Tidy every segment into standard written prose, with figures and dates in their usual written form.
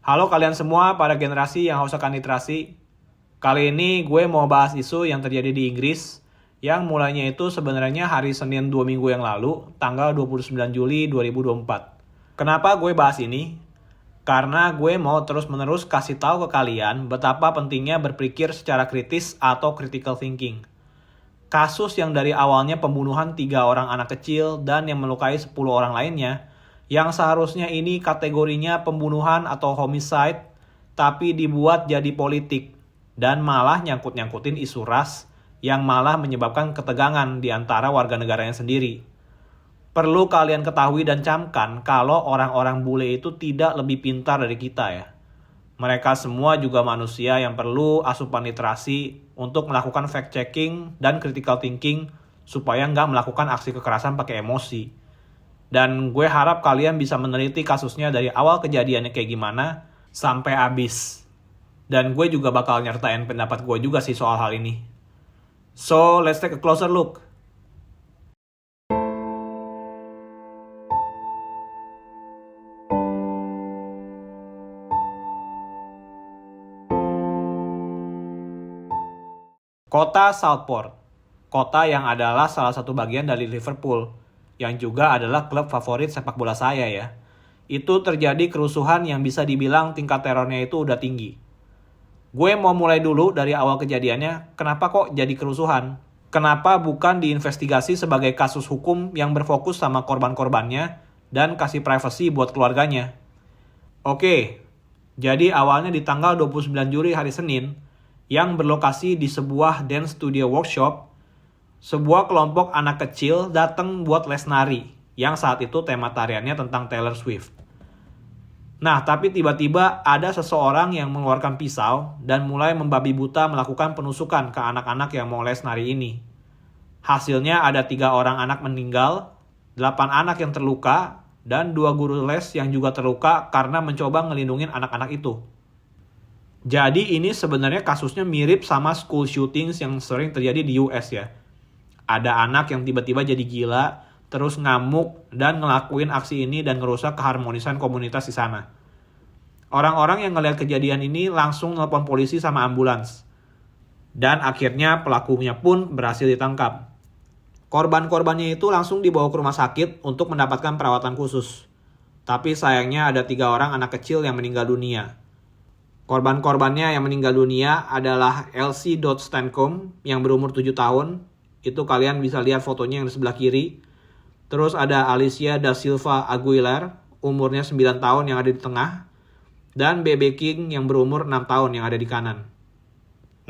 Halo kalian semua para generasi yang haus akan literasi. Kali ini gue mau bahas isu yang terjadi di Inggris yang mulainya itu sebenarnya hari Senin 2 minggu yang lalu, tanggal 29 Juli 2024. Kenapa gue bahas ini? Karena gue mau terus-menerus kasih tahu ke kalian betapa pentingnya berpikir secara kritis atau critical thinking. Kasus yang dari awalnya pembunuhan 3 orang anak kecil dan yang melukai 10 orang lainnya, yang seharusnya ini kategorinya pembunuhan atau homicide, tapi dibuat jadi politik dan malah nyangkut-nyangkutin isu ras yang malah menyebabkan ketegangan di antara warga negaranya sendiri. Perlu kalian ketahui dan camkan kalau orang-orang bule itu tidak lebih pintar dari kita ya. Mereka semua juga manusia yang perlu asupan literasi untuk melakukan fact-checking dan critical thinking supaya nggak melakukan aksi kekerasan pakai emosi. Dan gue harap kalian bisa meneliti kasusnya dari awal kejadiannya kayak gimana sampai habis. Dan gue juga bakal nyertain pendapat gue juga sih soal hal ini. So, let's take a closer look. Kota Southport, kota yang adalah salah satu bagian dari Liverpool, yang juga adalah klub favorit sepak bola saya ya. Itu terjadi kerusuhan yang bisa dibilang tingkat terornya itu udah tinggi. Gue mau mulai dulu dari awal kejadiannya, kenapa kok jadi kerusuhan? Kenapa bukan diinvestigasi sebagai kasus hukum yang berfokus sama korban-korbannya dan kasih privasi buat keluarganya? Oke, jadi awalnya di tanggal 29 Juli hari Senin, yang berlokasi di sebuah dance studio workshop, sebuah kelompok anak kecil datang buat les nari, yang saat itu tema tariannya tentang Taylor Swift. Nah, tapi tiba-tiba ada seseorang yang mengeluarkan pisau dan mulai membabi buta melakukan penusukan ke anak-anak yang mau les nari ini. Hasilnya ada 3 orang anak meninggal, 8 anak yang terluka, dan 2 guru les yang juga terluka karena mencoba ngelindungin anak-anak itu. Jadi ini sebenarnya kasusnya mirip sama school shootings yang sering terjadi di US ya. Ada anak yang tiba-tiba jadi gila, terus ngamuk dan ngelakuin aksi ini dan ngerusak keharmonisan komunitas di sana. Orang-orang yang ngelihat kejadian ini langsung nelpon polisi sama ambulans. Dan akhirnya pelakunya pun berhasil ditangkap. Korban-korbannya itu langsung dibawa ke rumah sakit untuk mendapatkan perawatan khusus. Tapi sayangnya ada 3 orang anak kecil yang meninggal dunia. Korban-korbannya yang meninggal dunia adalah Elsie Stancombe yang berumur 7 tahun. Itu kalian bisa lihat fotonya yang di sebelah kiri. Terus ada Alicia da Silva Aguilar, umurnya 9 tahun yang ada di tengah. Dan Bebe King yang berumur 6 tahun yang ada di kanan.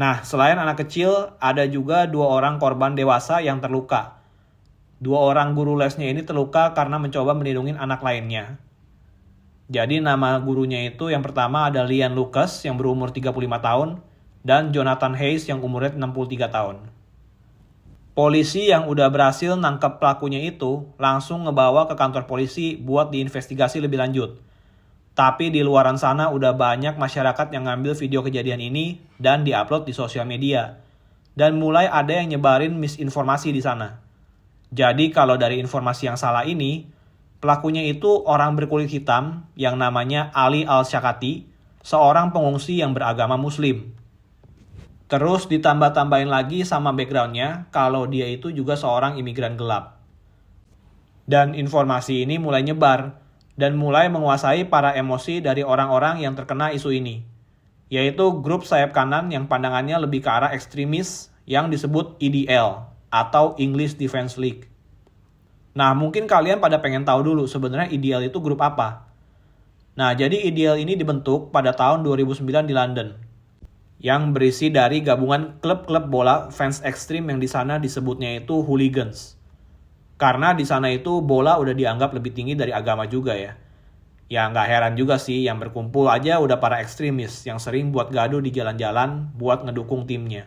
Nah, selain anak kecil, ada juga 2 orang korban dewasa yang terluka. 2 orang guru lesnya ini terluka karena mencoba melindungi anak lainnya. Jadi nama gurunya itu yang pertama ada Lian Lucas yang berumur 35 tahun. Dan Jonathan Hayes yang umurnya 63 tahun. Polisi yang udah berhasil nangkep pelakunya itu langsung ngebawa ke kantor polisi buat diinvestigasi lebih lanjut. Tapi di luaran sana udah banyak masyarakat yang ngambil video kejadian ini dan diupload di sosial media. Dan mulai ada yang nyebarin misinformasi di sana. Jadi kalau dari informasi yang salah ini, pelakunya itu orang berkulit hitam yang namanya Ali Al-Shakati, seorang pengungsi yang beragama muslim. Terus ditambah-tambahin lagi sama backgroundnya kalau dia itu juga seorang imigran gelap. Dan informasi ini mulai nyebar dan mulai menguasai para emosi dari orang-orang yang terkena isu ini. Yaitu grup sayap kanan yang pandangannya lebih ke arah ekstremis yang disebut EDL atau English Defense League. Nah, mungkin kalian pada pengen tahu dulu sebenarnya EDL itu grup apa. Nah, jadi EDL ini dibentuk pada tahun 2009 di London. Yang berisi dari gabungan klub-klub bola fans ekstrim yang di sana disebutnya itu hooligans. Karena di sana itu bola udah dianggap lebih tinggi dari agama juga ya. Ya nggak heran juga sih yang berkumpul aja udah para ekstremis yang sering buat gaduh di jalan-jalan buat ngedukung timnya.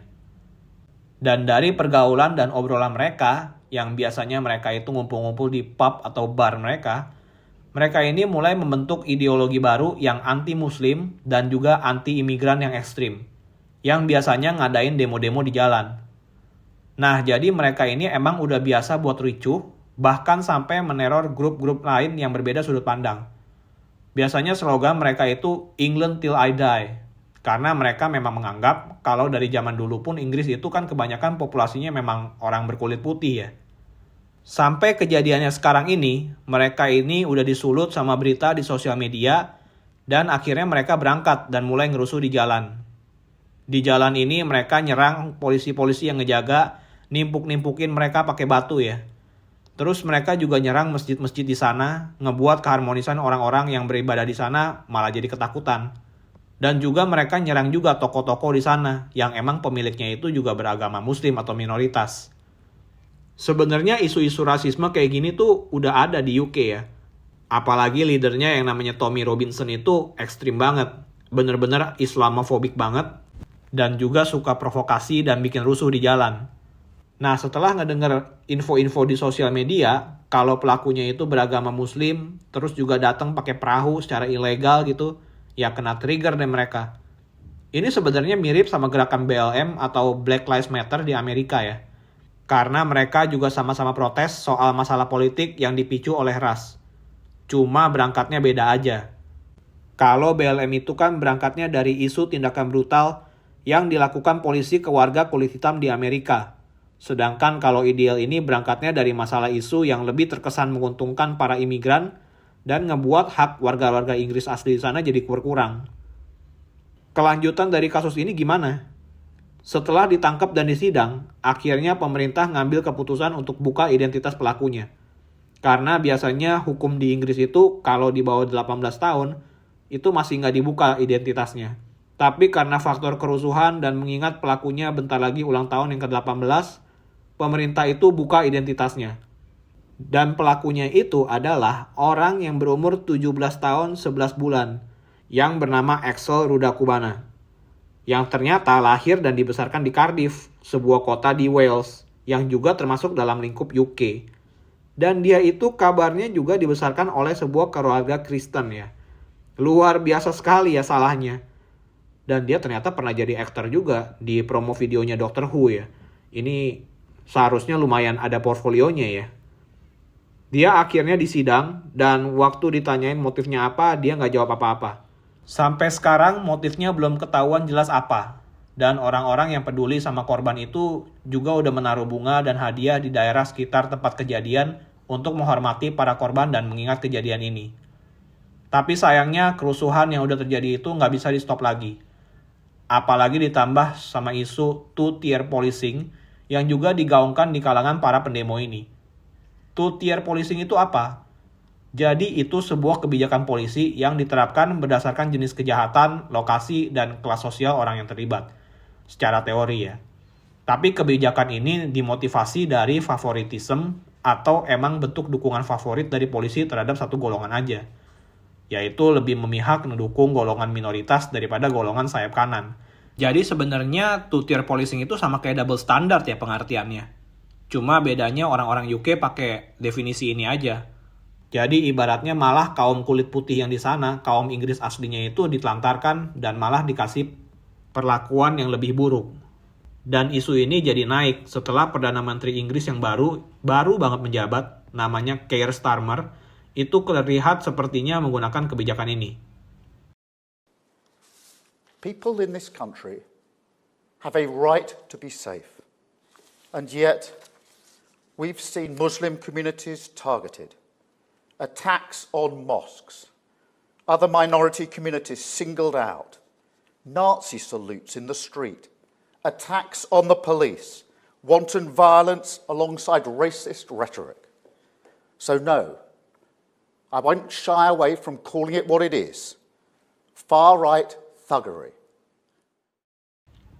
Dan dari pergaulan dan obrolan mereka, yang biasanya mereka itu ngumpul-ngumpul di pub atau bar mereka ini mulai membentuk ideologi baru yang anti-muslim dan juga anti-imigran yang ekstrim. Yang biasanya ngadain demo-demo di jalan. Nah, jadi mereka ini emang udah biasa buat ricuh, bahkan sampai meneror grup-grup lain yang berbeda sudut pandang. Biasanya slogan mereka itu England till I die. Karena mereka memang menganggap kalau dari zaman dulu pun Inggris itu kan kebanyakan populasinya memang orang berkulit putih ya. Sampai kejadiannya sekarang ini, mereka ini udah disulut sama berita di sosial media dan akhirnya mereka berangkat dan mulai ngerusuh di jalan. Di jalan ini mereka nyerang polisi-polisi yang ngejaga, nimpuk-nimpukin mereka pakai batu ya. Terus mereka juga nyerang masjid-masjid di sana, ngebuat keharmonisan orang-orang yang beribadah di sana malah jadi ketakutan. Dan juga mereka nyerang juga toko-toko di sana, yang emang pemiliknya itu juga beragama muslim atau minoritas. Sebenarnya isu-isu rasisme kayak gini tuh udah ada di UK ya. Apalagi leadernya yang namanya Tommy Robinson itu ekstrim banget. Bener-bener Islamofobik banget. Dan juga suka provokasi dan bikin rusuh di jalan. Nah, setelah ngedenger info-info di sosial media, kalau pelakunya itu beragama muslim, terus juga datang pakai perahu secara ilegal gitu, ya kena trigger deh mereka. Ini sebenarnya mirip sama gerakan BLM atau Black Lives Matter di Amerika ya. Karena mereka juga sama-sama protes soal masalah politik yang dipicu oleh ras. Cuma berangkatnya beda aja. Kalau BLM itu kan berangkatnya dari isu tindakan brutal yang dilakukan polisi ke warga kulit hitam di Amerika. Sedangkan kalau ideal ini berangkatnya dari masalah isu yang lebih terkesan menguntungkan para imigran dan ngebuat hak warga-warga Inggris asli di sana jadi berkurang. Kelanjutan dari kasus ini gimana? Setelah ditangkap dan disidang, akhirnya pemerintah ngambil keputusan untuk buka identitas pelakunya. Karena biasanya hukum di Inggris itu kalau di bawah 18 tahun, itu masih nggak dibuka identitasnya. Tapi karena faktor kerusuhan dan mengingat pelakunya bentar lagi ulang tahun yang ke-18, pemerintah itu buka identitasnya. Dan pelakunya itu adalah orang yang berumur 17 tahun 11 bulan, yang bernama Axel Rudakubana. Yang ternyata lahir dan dibesarkan di Cardiff, sebuah kota di Wales, yang juga termasuk dalam lingkup UK. Dan dia itu kabarnya juga dibesarkan oleh sebuah keluarga Kristen ya. Luar biasa sekali ya salahnya. Dan dia ternyata pernah jadi aktor juga di promo videonya Doctor Who ya. Ini seharusnya lumayan ada portfolionya ya. Dia akhirnya disidang dan waktu ditanyain motifnya apa, dia nggak jawab apa-apa. Sampai sekarang motifnya belum ketahuan jelas apa. Dan orang-orang yang peduli sama korban itu juga udah menaruh bunga dan hadiah di daerah sekitar tempat kejadian untuk menghormati para korban dan mengingat kejadian ini. Tapi sayangnya kerusuhan yang udah terjadi itu nggak bisa di stop lagi. Apalagi ditambah sama isu two-tier policing yang juga digaungkan di kalangan para pendemo ini. Two-tier policing itu apa? Jadi itu sebuah kebijakan polisi yang diterapkan berdasarkan jenis kejahatan, lokasi, dan kelas sosial orang yang terlibat. Secara teori ya. Tapi kebijakan ini dimotivasi dari favoritism atau emang bentuk dukungan favorit dari polisi terhadap satu golongan aja. Yaitu lebih memihak mendukung golongan minoritas daripada golongan sayap kanan. Jadi sebenarnya two-tier policing itu sama kayak double standard ya pengertiannya. Cuma bedanya orang-orang UK pakai definisi ini aja. Jadi ibaratnya malah kaum kulit putih yang di sana, kaum Inggris aslinya itu ditelantarkan dan malah dikasih perlakuan yang lebih buruk. Dan isu ini jadi naik setelah Perdana Menteri Inggris yang baru banget menjabat, namanya Keir Starmer, itu terlihat sepertinya menggunakan kebijakan ini. People in this country have a right to be safe. And yet, we've seen Muslim communities targeted, attacks on mosques, other minority communities singled out, Nazi salutes in the street, attacks on the police, wanton violence alongside racist rhetoric. So no, I won't shy away from calling it what it is, far-right thuggery.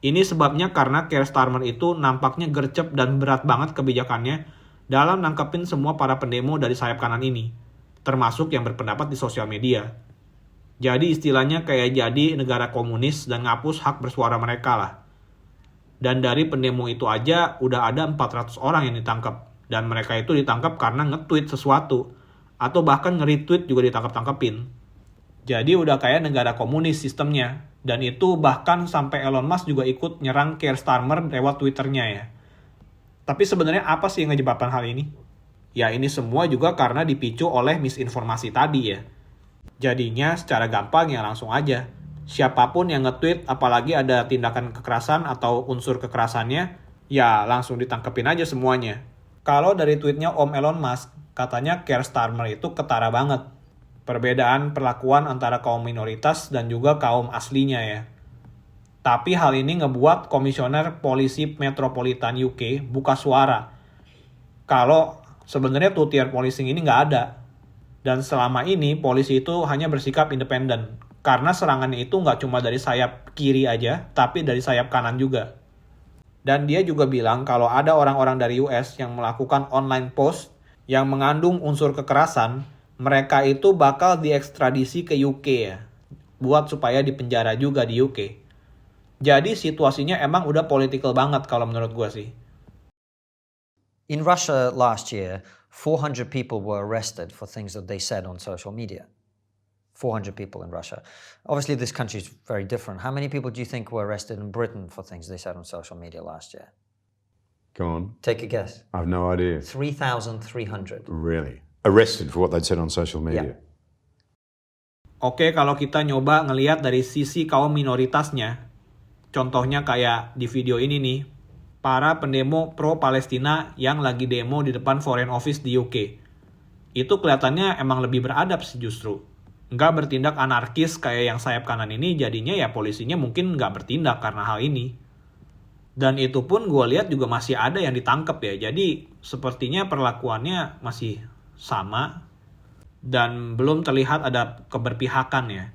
Ini sebabnya karena Keir Starmer itu nampaknya gercep dan berat banget kebijakannya dalam nangkepin semua para pendemo dari sayap kanan ini, termasuk yang berpendapat di sosial media. Jadi istilahnya kayak jadi negara komunis dan ngapus hak bersuara mereka lah. Dan dari pendemo itu aja udah ada 400 orang yang ditangkap, dan mereka itu ditangkap karena nge-tweet sesuatu, atau bahkan nge-retweet juga ditangkap-tangkepin. Jadi udah kayak negara komunis sistemnya. Dan itu bahkan sampai Elon Musk juga ikut nyerang Keir Starmer lewat Twitternya ya. Tapi sebenarnya apa sih yang menyebabkan hal ini? Ya ini semua juga karena dipicu oleh misinformasi tadi ya. Jadinya secara gampang ya langsung aja. Siapapun yang nge-tweet apalagi ada tindakan kekerasan atau unsur kekerasannya, ya langsung ditangkepin aja semuanya. Kalau dari tweetnya Om Elon Musk, katanya Keir Starmer itu ketara banget. Perbedaan perlakuan antara kaum minoritas dan juga kaum aslinya ya. Tapi hal ini ngebuat Komisioner Polisi Metropolitan UK buka suara. Kalau sebenarnya two-tier policing ini nggak ada. Dan selama ini polisi itu hanya bersikap independen. Karena serangannya itu nggak cuma dari sayap kiri aja, tapi dari sayap kanan juga. Dan dia juga bilang kalau ada orang-orang dari US yang melakukan online post yang mengandung unsur kekerasan, mereka itu bakal diekstradisi ke UK ya. Buat supaya dipenjara juga di UK. Jadi situasinya emang udah political banget kalau menurut gue sih. In Russia last year, 400 people were arrested for things that they said on social media. 400 people in Russia. Obviously, this country is very different. How many people do you think were arrested in Britain for things they said on social media last year? Go on. Take a guess. I have no idea. 3,300. Really? Arrested for what they'd said on social media? Oke, kalau kita nyoba ngelihat dari sisi kaum minoritasnya, contohnya kayak di video ini nih, para pendemo pro-Palestina yang lagi demo di depan Foreign Office di UK. Itu kelihatannya emang lebih beradab sih justru. Nggak bertindak anarkis kayak yang sayap kanan ini, jadinya ya polisinya mungkin nggak bertindak karena hal ini. Dan itu pun gue lihat juga masih ada yang ditangkap ya, jadi sepertinya perlakuannya masih sama dan belum terlihat ada keberpihakan ya.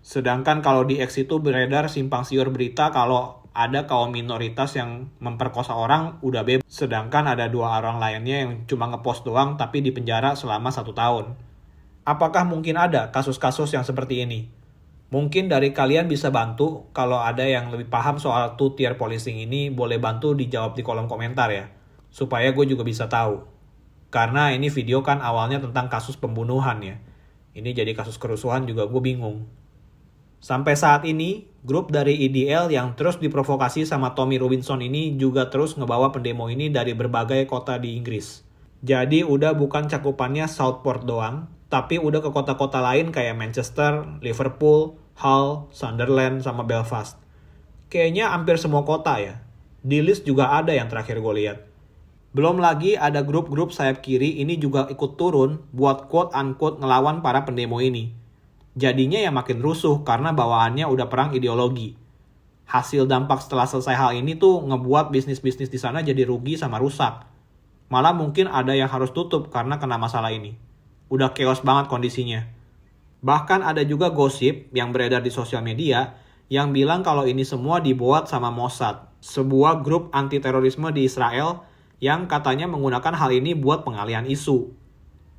Sedangkan kalau di X itu beredar simpang siur berita kalau ada kaum minoritas yang memperkosa orang udah bebas. Sedangkan ada 2 orang lainnya yang cuma ngepost doang tapi dipenjara selama 1 tahun. Apakah mungkin ada kasus-kasus yang seperti ini? Mungkin dari kalian bisa bantu, kalau ada yang lebih paham soal two-tier policing ini boleh bantu dijawab di kolom komentar ya. Supaya gue juga bisa tahu. Karena ini video kan awalnya tentang kasus pembunuhan ya. Ini jadi kasus kerusuhan juga gue bingung. Sampai saat ini, grup dari EDL yang terus diprovokasi sama Tommy Robinson ini juga terus ngebawa pendemo ini dari berbagai kota di Inggris. Jadi udah bukan cakupannya Southport doang, tapi udah ke kota-kota lain kayak Manchester, Liverpool, Hull, Sunderland, sama Belfast. Kayaknya hampir semua kota ya. Di list juga ada yang terakhir gue lihat. Belum lagi ada grup-grup sayap kiri ini juga ikut turun buat quote-unquote ngelawan para pendemo ini. Jadinya ya makin rusuh karena bawaannya udah perang ideologi. Hasil dampak setelah selesai hal ini tuh ngebuat bisnis-bisnis di sana jadi rugi sama rusak. Malah mungkin ada yang harus tutup karena kena masalah ini. Udah chaos banget kondisinya. Bahkan ada juga gosip yang beredar di sosial media yang bilang kalau ini semua dibuat sama Mossad, sebuah grup anti-terorisme di Israel yang katanya menggunakan hal ini buat pengalihan isu.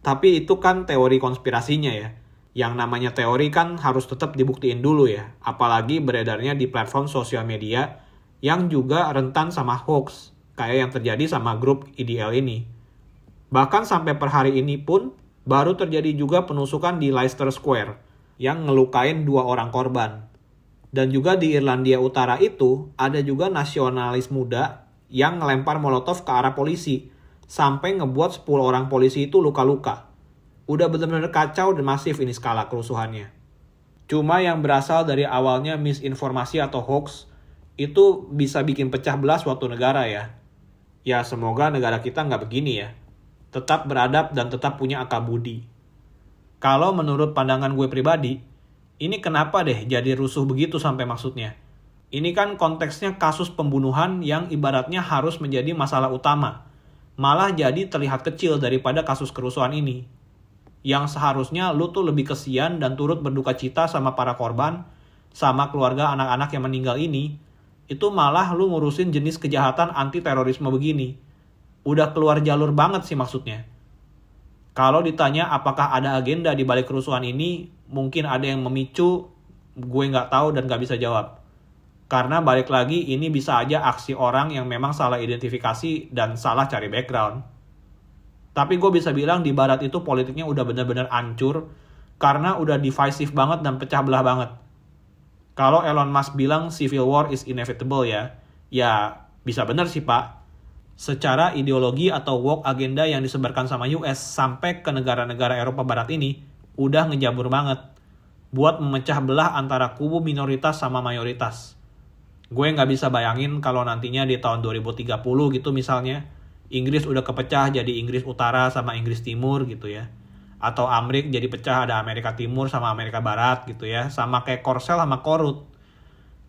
Tapi itu kan teori konspirasinya ya. Yang namanya teori kan harus tetap dibuktiin dulu ya. Apalagi beredarnya di platform sosial media yang juga rentan sama hoax, kayak yang terjadi sama grup EDL ini. Bahkan sampai per hari ini pun, baru terjadi juga penusukan di Leicester Square yang ngelukain 2 orang korban. Dan juga di Irlandia Utara itu ada juga nasionalis muda yang ngelempar molotov ke arah polisi sampai ngebuat 10 orang polisi itu luka-luka. Udah bener-bener kacau dan masif ini skala kerusuhannya. Cuma yang berasal dari awalnya misinformasi atau hoax itu bisa bikin pecah belah suatu negara ya. Ya semoga negara kita nggak begini ya. Tetap beradab dan tetap punya akal budi. Kalau menurut pandangan gue pribadi, ini kenapa deh jadi rusuh begitu sampai maksudnya? Ini kan konteksnya kasus pembunuhan yang ibaratnya harus menjadi masalah utama. Malah jadi terlihat kecil daripada kasus kerusuhan ini. Yang seharusnya lu tuh lebih kesian dan turut berduka cita sama para korban, sama keluarga anak-anak yang meninggal ini, itu malah lu ngurusin jenis kejahatan anti-terorisme begini. Udah keluar jalur banget sih maksudnya. Kalau ditanya apakah ada agenda di balik kerusuhan ini, mungkin ada yang memicu, gue nggak tahu dan nggak bisa jawab. Karena balik lagi ini bisa aja aksi orang yang memang salah identifikasi dan salah cari background. Tapi gue bisa bilang di barat itu politiknya udah bener-bener hancur karena udah divisive banget dan pecah belah banget. Kalau Elon Musk bilang civil war is inevitable ya bisa bener sih pak. Secara ideologi atau woke agenda yang disebarkan sama US sampai ke negara-negara Eropa Barat ini udah ngejabur banget buat memecah belah antara kubu minoritas sama mayoritas. Gue nggak bisa bayangin kalau nantinya di tahun 2030 gitu misalnya, Inggris udah kepecah jadi Inggris Utara sama Inggris Timur gitu ya. Atau Amrik jadi pecah ada Amerika Timur sama Amerika Barat gitu ya. Sama kayak Korsel sama Korut.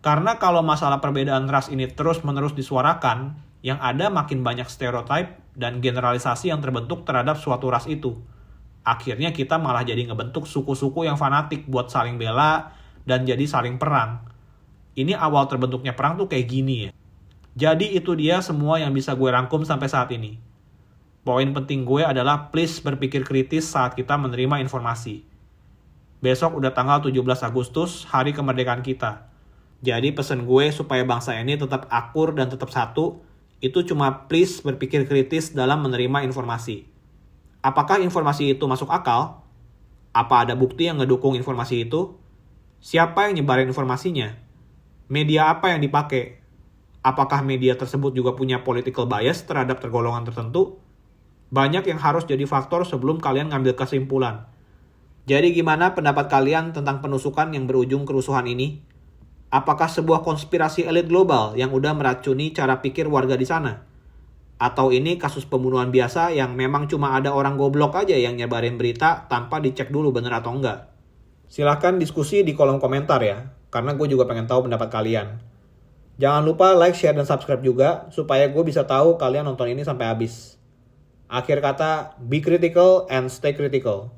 Karena kalau masalah perbedaan ras ini terus-menerus disuarakan, yang ada makin banyak stereotip dan generalisasi yang terbentuk terhadap suatu ras itu. Akhirnya kita malah jadi ngebentuk suku-suku yang fanatik buat saling bela dan jadi saling perang. Ini awal terbentuknya perang tuh kayak gini ya. Jadi itu dia semua yang bisa gue rangkum sampai saat ini. Poin penting gue adalah please berpikir kritis saat kita menerima informasi. Besok udah tanggal 17 Agustus, hari kemerdekaan kita. Jadi pesan gue supaya bangsa ini tetap akur dan tetap satu, itu cuma please berpikir kritis dalam menerima informasi. Apakah informasi itu masuk akal? Apa ada bukti yang ngedukung informasi itu? Siapa yang nyebarin informasinya? Media apa yang dipakai? Apakah media tersebut juga punya political bias terhadap tergolongan tertentu? Banyak yang harus jadi faktor sebelum kalian ngambil kesimpulan. Jadi gimana pendapat kalian tentang penusukan yang berujung kerusuhan ini? Apakah sebuah konspirasi elit global yang udah meracuni cara pikir warga di sana? Atau ini kasus pembunuhan biasa yang memang cuma ada orang goblok aja yang nyebarin berita tanpa dicek dulu bener atau enggak? Silahkan diskusi di kolom komentar ya, karena gue juga pengen tahu pendapat kalian. Jangan lupa like, share, dan subscribe juga, supaya gue bisa tahu kalian nonton ini sampai habis. Akhir kata, be critical and stay critical.